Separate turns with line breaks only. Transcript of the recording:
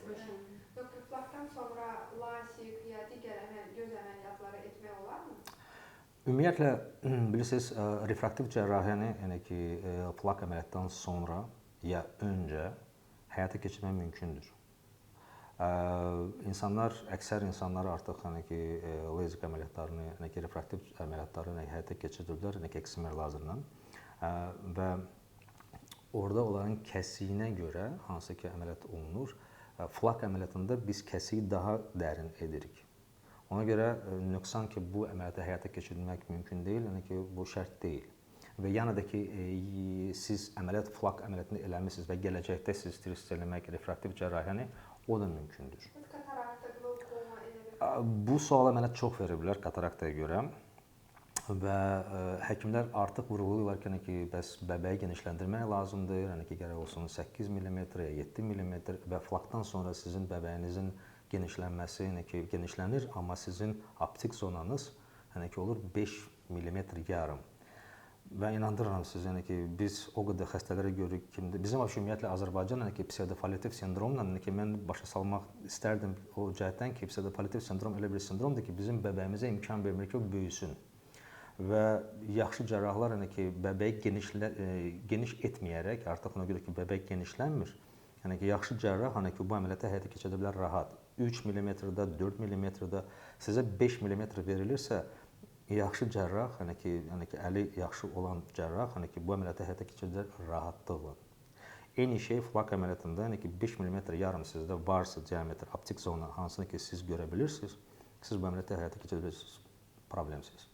Doktor, plakdan sonra lasik ya digər göz əməliyyatları etmək olarmı?
Ümumiyyətlə, bilirsiniz, refraktiv cərrahiyyəni, yəni ki, plak əməliyyatdan sonra ya öncə həyata keçirmək mümkündür. Əksər insanlar artıq hani ki, lazer əməliyyatlarını, yəni ki, refraktiv əməliyyatları həyata keçirdilər, yəni ki, eksimer lazerlə və orada onların kəsiyinə görə hansı ki, əməliyyat olunur, flak əməliyyatında biz kəsiyi daha dərin edirik. Ona görə nöqsan ki, bu əməliyyatı həyata keçirmək mümkün deyil, yəni ki, bu şərt deyil. Və yana da ki, siz flak əməliyyatını eləmisiniz və gələcəkdə siz istəyirsiniz eləmək refraktiv cərrahiyyəni, o da mümkündür.
Katarakta, qlokoma elə
Bu suala mənə çox veriblər kataraktaya görə və həkimlər artıq vurğulayırlar ki, yəni ki, bəs bəbəyi genişləndirmək lazımdır, yəni ki, gərək olsun 8 mm ya 7 mm və flakdan sonra sizin bəbəyinizin genişlənməsi, yəni ki, genişlənir, amma sizin optik zonanız, yəni ki, olur 5 mm yarım. Və inandırıram siz, yəni ki, biz o qədər xəstələrə görürük ki, bizim ümumiyyətlə Azərbaycan, yəni ki, pseudopaliativ sindromla, yəni ki, mən başa salmaq istərdim o cəhətdən ki, pseudopaliativ sindrom elə bir sindromdur ki, bizim bəbəyimizə imkan vermir ki, o böyüsün. Və yaxşı cərrahlar, yəni ki, bəbəyi geniş etməyərək, artıq ona görə ki, bəbək genişlənmir, yəni ki, yaxşı cərrah, yəni ki, bu əməliyyatı həyata keçirə bilər rahat. 3 mm-da, 4 mm-da sizə 5 mm verilirsə, yaxşı cərrah, yəni ki, əli yaxşı olan cərrah, yəni ki, bu əməliyyatı həyata keçirəcək rahatlıqla. Eyni şey flak əməliyyatında, yəni ki, 5 mm yarım sizdə varsa diametr, optik zona, hansını ki, siz görə bilirsiniz, siz bu əməliyyatı həyata keçirəcəksiniz problemsiz.